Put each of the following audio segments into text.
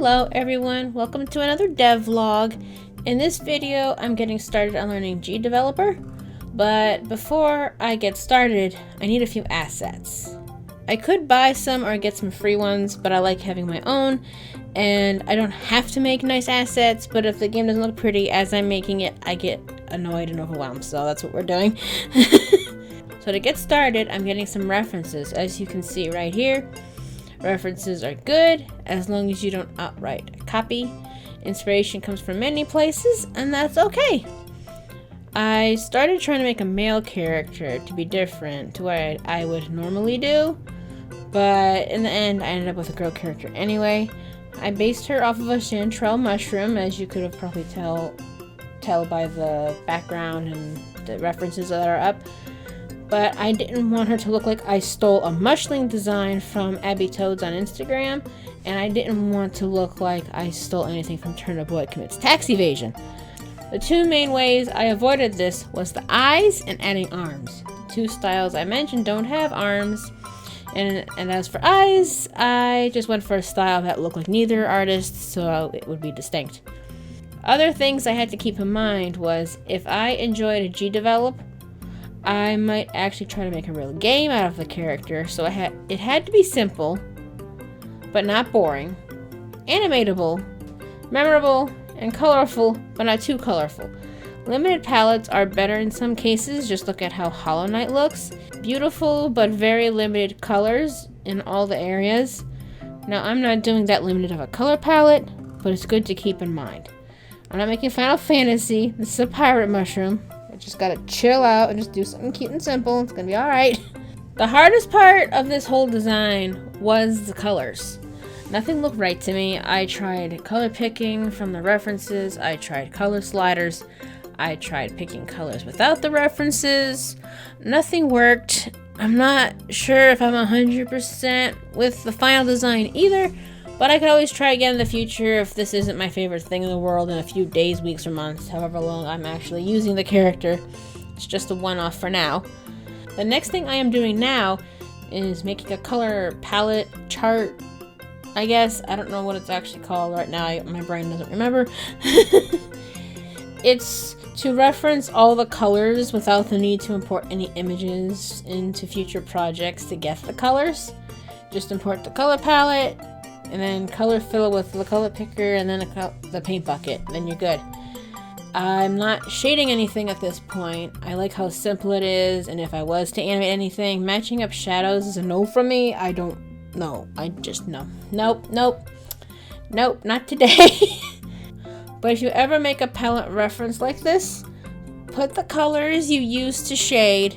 Hello everyone, welcome to another devlog. In this video, I'm getting started on learning GDeveloper, but before I get started, I need a few assets. I could buy some or get some free ones, but I like having my own, and I don't have to make nice assets, but if the game doesn't look pretty as I'm making it, I get annoyed and overwhelmed, so that's what we're doing. So to get started, I'm getting some references. As you can see right here, references are good as long as you don't outright copy. Inspiration comes from many places, and that's okay. I started trying to make a male character to be different to what I would normally do, but in the end I ended up with a girl character anyway. I based her off of a chanterelle mushroom, as you could have probably tell by the background and the references that are up. But I didn't want her to look like I stole a mushling design from Abby Toads on Instagram, and I didn't want to look like I stole anything from Turnip Boy Commits Tax Evasion. The two main ways I avoided this was the eyes and adding arms. The two styles I mentioned don't have arms, and as for eyes, I just went for a style that looked like neither artist, so it would be distinct. Other things I had to keep in mind was if I enjoyed a GDevelop, I might actually try to make a real game out of the character, so it had to be simple, but not boring, animatable, memorable, and colorful, but not too colorful. Limited palettes are better in some cases, just look at how Hollow Knight looks. Beautiful, but very limited colors in all the areas. Now, I'm not doing that limited of a color palette, but it's good to keep in mind. I'm not making Final Fantasy, this is a pirate mushroom. Just gotta chill out and just do something cute and simple. It's gonna be alright. The hardest part of this whole design was the colors. Nothing looked right to me. I tried color picking from the references. I tried color sliders. I tried picking colors without the references. Nothing worked. I'm not sure if I'm 100% with the final design either, but I could always try again in the future if this isn't my favorite thing in the world in a few days, weeks, or months, however long I'm actually using the character. It's just a one-off for now. The next thing I am doing now is making a color palette chart, I guess. I don't know what it's actually called right now. My brain doesn't remember. It's to reference all the colors without the need to import any images into future projects to get the colors. Just import the color palette, and then color fill with the color picker, and then the paint bucket. Then you're good. I'm not shading anything at this point. I like how simple it is, and if I was to animate anything, matching up shadows is a no from me. I don't know. I just no. Nope, not today. But if you ever make a palette reference like this, put the colors you use to shade,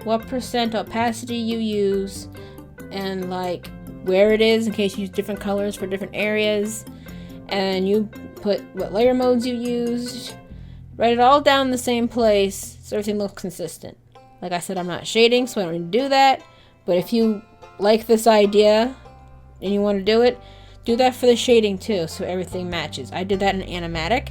what percent opacity you use, and like where it is in case you use different colors for different areas, and you put what layer modes you used. Write it all down in the same place so everything looks consistent. Like I said, I'm not shading, so I don't need to do that, but if you like this idea and you want to do that for the shading too, so everything matches. I did that in animatic.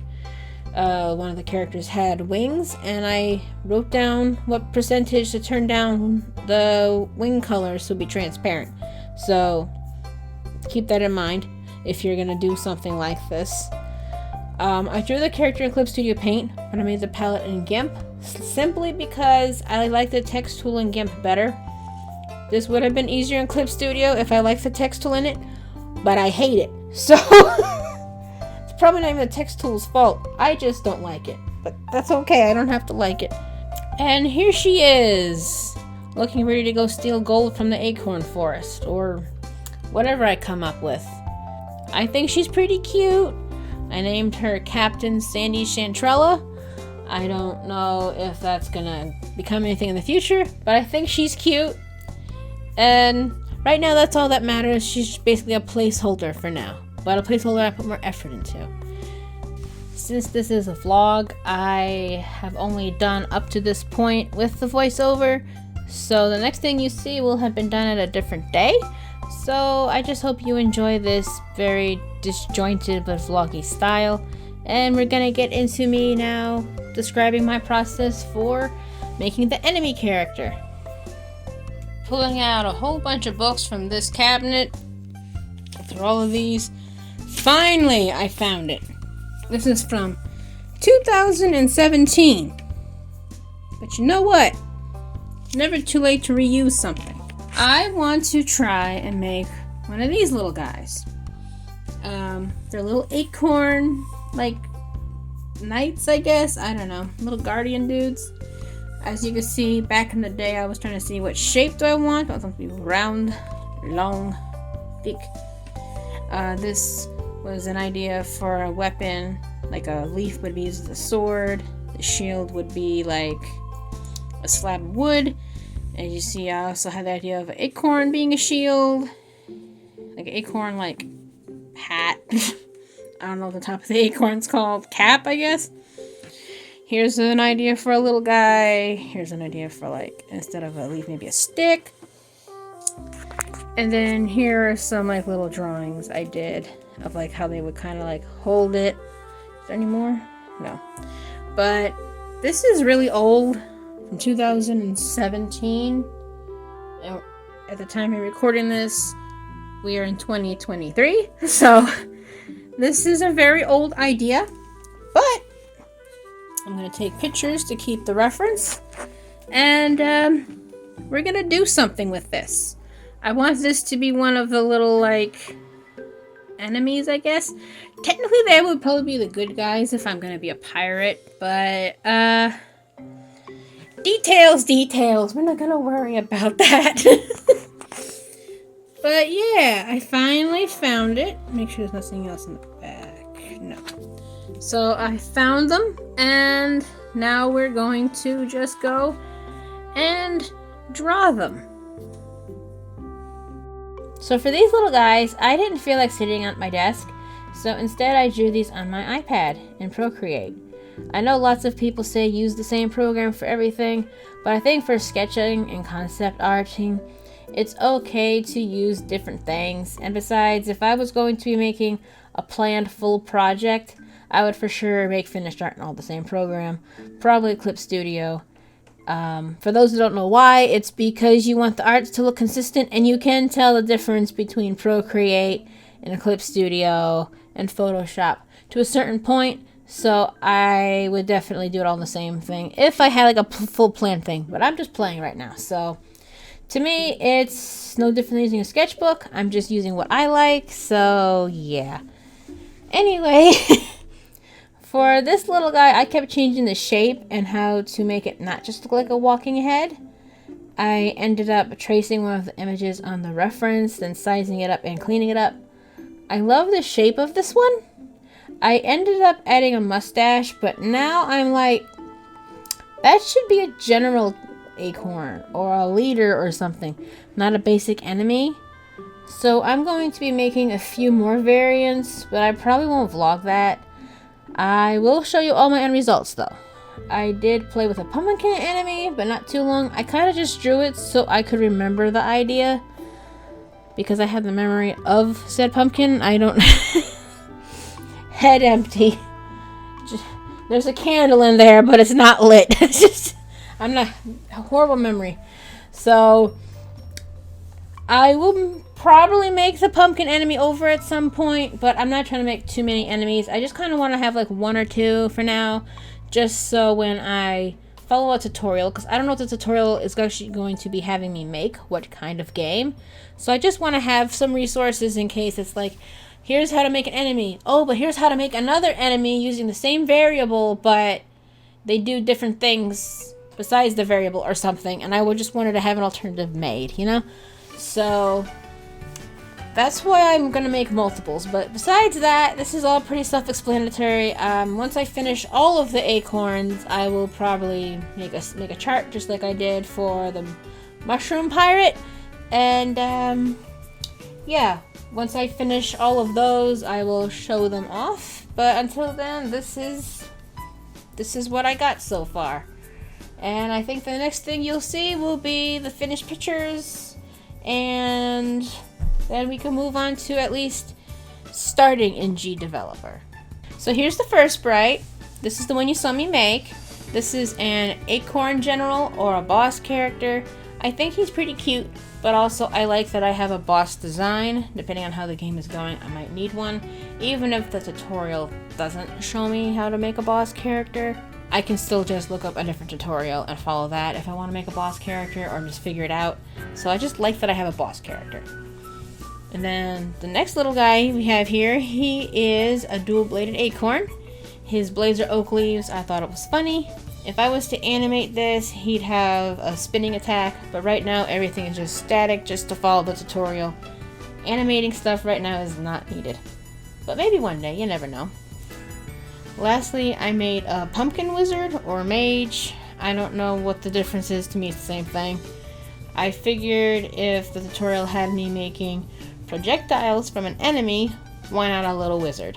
One of the characters had wings, and I wrote down what percentage to turn down the wing color so it'll be transparent. So keep that in mind if you're gonna do something like this. I drew the character in Clip Studio Paint, but I made the palette in GIMP simply because I like the text tool in GIMP better. This would have been easier in Clip Studio if I liked the text tool in it, but I hate it. So it's probably not even the text tool's fault. I just don't like it, but that's okay. I don't have to like it. And here she is, looking ready to go steal gold from the acorn forest, or whatever I come up with. I think she's pretty cute. I named her Captain Sandy Chantrella. I don't know if that's gonna become anything in the future, but I think she's cute. And right now that's all that matters. She's basically a placeholder for now, but a placeholder I put more effort into. Since this is a vlog, I have only done up to this point with the voiceover, so the next thing you see will have been done at a different day. So I just hope you enjoy this very disjointed but vloggy style. And we're gonna get into me now describing my process for making the enemy character. Pulling out a whole bunch of books from this cabinet through all of these. Finally, I found it. This is from 2017. But you know what? Never too late to reuse something. I want to try and make one of these little guys. They're little acorn, like, knights, I guess. I don't know. Little guardian dudes. As you can see, back in the day, I was trying to see what shape do I want. I want something to be round, long, thick. This was an idea for a weapon. Like a leaf would be used as a sword. The shield would be like a slab of wood. As you see, I also had the idea of an acorn being a shield. Like an acorn, like, hat. I don't know what the top of the acorn's called. Cap, I guess. Here's an idea for a little guy. Here's an idea for, like, instead of a leaf, maybe a stick. And then here are some, like, little drawings I did of, like, how they would kind of, like, hold it. Is there any more? No. But this is really old. From 2017. At the time of recording this, we are in 2023. So, this is a very old idea. But I'm going to take pictures to keep the reference. And we're going to do something with this. I want this to be one of the little, like, enemies, I guess. Technically, they would probably be the good guys if I'm going to be a pirate. But, details. We're not going to worry about that. But, yeah, I finally found it. Make sure there's nothing else in the back. No. So I found them, and now we're going to just go and draw them. So for these little guys, I didn't feel like sitting at my desk, so instead I drew these on my iPad in Procreate. I know lots of people say use the same program for everything, but I think for sketching and concept arting, it's okay to use different things. And besides, if I was going to be making a planned full project, I would for sure make finished art in all the same program, probably Clip Studio. For those who don't know why, it's because you want the art to look consistent, and you can tell the difference between Procreate and Clip Studio and Photoshop to a certain point. So I would definitely do it all in the same thing if I had like a full plan thing, but I'm just playing right now. So to me, it's no different than using a sketchbook. I'm just using what I like. So yeah. Anyway, for this little guy, I kept changing the shape and how to make it not just look like a walking head. I ended up tracing one of the images on the reference, then sizing it up and cleaning it up. I love the shape of this one. I ended up adding a mustache, but now I'm like, that should be a general acorn or a leader or something, not a basic enemy. So I'm going to be making a few more variants, but I probably won't vlog that. I will show you all my end results though. I did play with a pumpkin enemy, but not too long. I kind of just drew it so I could remember the idea, because I have the memory of said pumpkin. I don't head empty. There's a candle in there, but it's not lit. It's just, I'm not, a horrible memory. So I will probably make the pumpkin enemy over at some point, but I'm not trying to make too many enemies. I just kind of want to have like one or two for now, just so when I follow a tutorial, because I don't know what the tutorial is actually going to be having me make, what kind of game. So I just want to have some resources in case it's like, here's how to make an enemy. Oh, but here's how to make another enemy using the same variable, but they do different things besides the variable or something. And I would just wanted to have an alternative made, you know? So that's why I'm going to make multiples. But besides that, this is all pretty self-explanatory. Once I finish all of the acorns, I will probably make a chart just like I did for the mushroom pirate. And yeah. Once I finish all of those, I will show them off. But until then, this is what I got so far. And I think the next thing you'll see will be the finished pictures. And then we can move on to at least starting in GDevelop. So here's the first sprite. This is the one you saw me make. This is an acorn general or a boss character. I think he's pretty cute, but also I like that I have a boss design. Depending on how the game is going, I might need one. Even if the tutorial doesn't show me how to make a boss character, I can still just look up a different tutorial and follow that if I want to make a boss character or just figure it out. So I just like that I have a boss character. And then the next little guy we have here, he is a dual-bladed acorn. His blades are oak leaves. I thought it was funny. If I was to animate this, he'd have a spinning attack, but right now everything is just static just to follow the tutorial. Animating stuff right now is not needed. But maybe one day, you never know. Lastly, I made a pumpkin wizard or mage. I don't know what the difference is. To me, it's the same thing. I figured if the tutorial had me making projectiles from an enemy, why not a little wizard?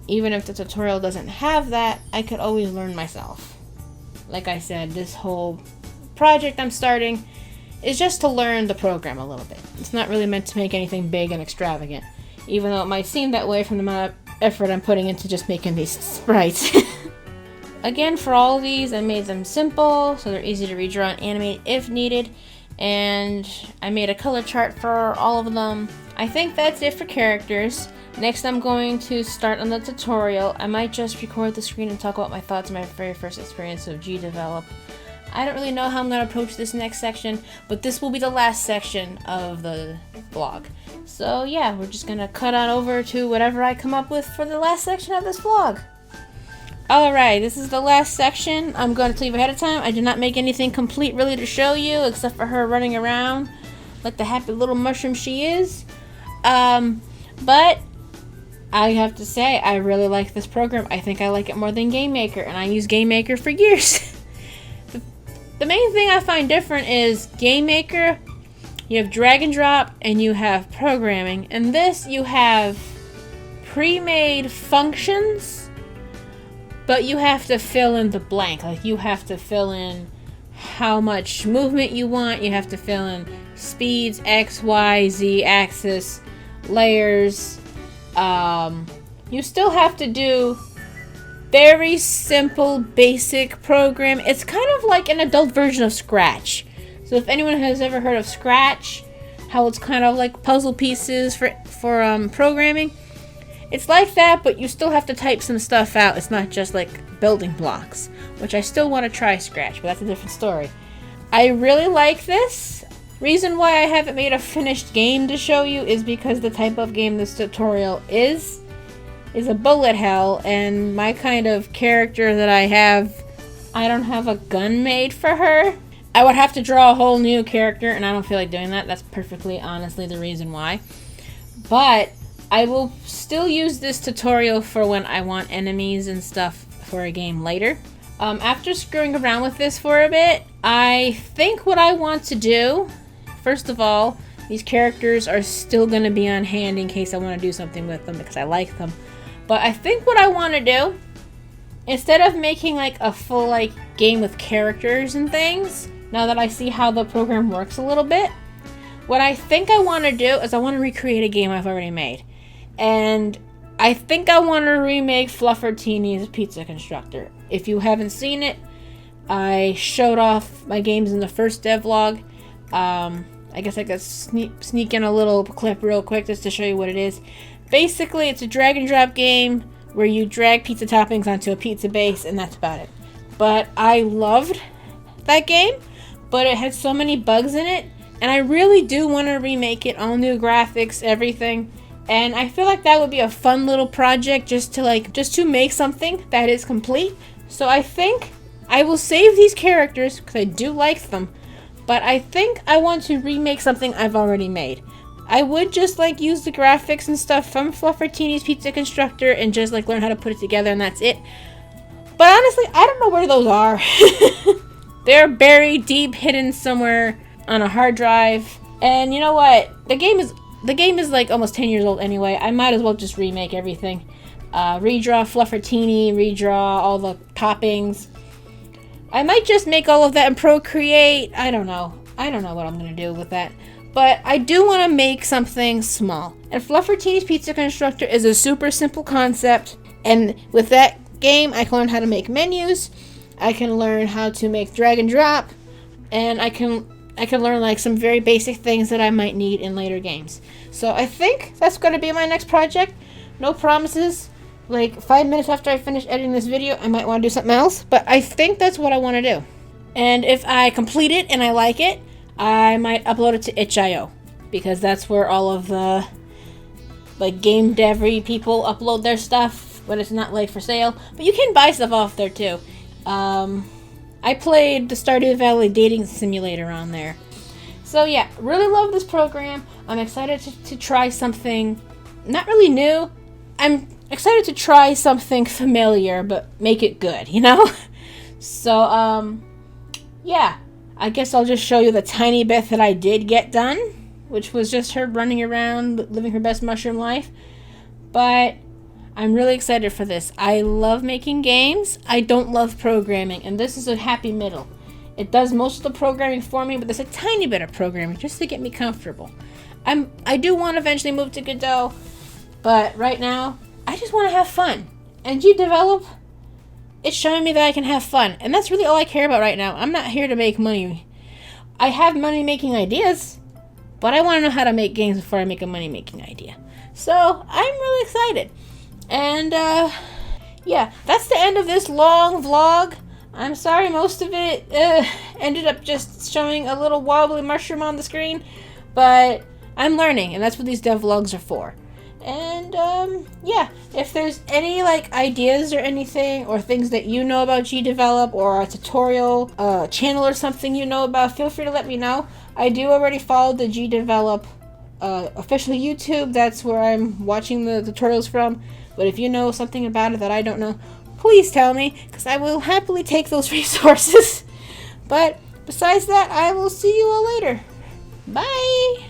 Even if the tutorial doesn't have that, I could always learn myself. Like I said, this whole project I'm starting is just to learn the program a little bit. It's not really meant to make anything big and extravagant, even though it might seem that way from the amount of effort I'm putting into just making these sprites. Again, for all of these, I made them simple, so they're easy to redraw and animate if needed. And I made a color chart for all of them. I think that's it for characters. Next, I'm going to start on the tutorial. I might just record the screen and talk about my thoughts on my very first experience of GDevelop. I don't really know how I'm going to approach this next section, but this will be the last section of the vlog. So yeah, we're just going to cut on over to whatever I come up with for the last section of this vlog. Alright, this is the last section. I'm going to tell you ahead of time, I did not make anything complete really to show you, except for her running around like the happy little mushroom she is. But I have to say, I really like this program. I think I like it more than Game Maker, and I use Game Maker for years. The main thing I find different is Game Maker, you have drag and drop, and you have programming. And this, you have pre-made functions, but you have to fill in the blank. Like, you have to fill in how much movement you want. You have to fill in speeds, X, Y, Z axis, layers. You still have to do very simple, basic program. It's kind of like an adult version of Scratch. So if anyone has ever heard of Scratch, how it's kind of like puzzle pieces for programming, it's like that, but you still have to type some stuff out. It's not just like building blocks, which I still want to try Scratch, but that's a different story. I really like this. Reason why I haven't made a finished game to show you is because the type of game this tutorial is a bullet hell, and my kind of character that I have, I don't have a gun made for her. I would have to draw a whole new character, and I don't feel like doing that. That's perfectly honestly the reason why. But I will still use this tutorial for when I want enemies and stuff for a game later. After screwing around with this for a bit, I think what I want to do, first of all, these characters are still going to be on hand in case I want to do something with them because I like them. But I think what I want to do, instead of making like a full like game with characters and things, now that I see how the program works a little bit, what I think I want to do is I want to recreate a game I've already made. And I think I want to remake Fluffertini's Pizza Constructor. If you haven't seen it, I showed off my games in the first devlog. I guess I could sneak in a little clip real quick just to show you what it is. Basically, it's a drag and drop game where you drag pizza toppings onto a pizza base, and that's about it. But I loved that game, but it had so many bugs in it, and I really do want to remake it, all new graphics, everything. And I feel like that would be a fun little project just to make something that is complete. So I think I will save these characters because I do like them, but I think I want to remake something I've already made. I would just like use the graphics and stuff from Fluffertini's Pizza Constructor and just like learn how to put it together, and that's it. But honestly, I don't know where those are. They're buried deep, hidden somewhere on a hard drive. And you know what? The game is like almost 10 years old anyway. I might as well just remake everything. Redraw Fluffertini, redraw all the toppings. I might just make all of that in Procreate. I don't know what I'm going to do with that. But I do want to make something small. And Fluffertini's Pizza Constructor is a super simple concept. And with that game, I can learn how to make menus. I can learn how to make drag and drop. And I can I can learn like some very basic things that I might need in later games. So I think that's going to be my next project. No promises. Like 5 minutes after I finish editing this video, I might want to do something else. But I think that's what I want to do. And if I complete it and I like it, I might upload it to itch.io. Because that's where all of the like game dev-y people upload their stuff. But it's not like for sale. But you can buy stuff off there too. I played the Stardew Valley dating simulator on there. So yeah, really love this program. I'm excited to try something not really new. I'm excited to try something familiar, but make it good, you know? So, yeah. I guess I'll just show you the tiny bit that I did get done, which was just her running around, living her best mushroom life. But I'm really excited for this. I love making games. I don't love programming, and this is a happy middle. It does most of the programming for me, but there's a tiny bit of programming just to get me comfortable. I do want to eventually move to Godot, but right now, I just want to have fun. And GDevelop, it's showing me that I can have fun, and that's really all I care about right now. I'm not here to make money. I have money-making ideas, but I want to know how to make games before I make a money-making idea. So, I'm really excited. And, yeah, that's the end of this long vlog. I'm sorry most of it ended up just showing a little wobbly mushroom on the screen, but I'm learning, and that's what these devlogs are for. And, yeah, if there's any, like, ideas or anything, or things that you know about GDevelop, or a tutorial channel or something you know about, feel free to let me know. I do already follow the GDevelop official YouTube. That's where I'm watching the tutorials from. But if you know something about it that I don't know, please tell me, because I will happily take those resources. But besides that, I will see you all later. Bye!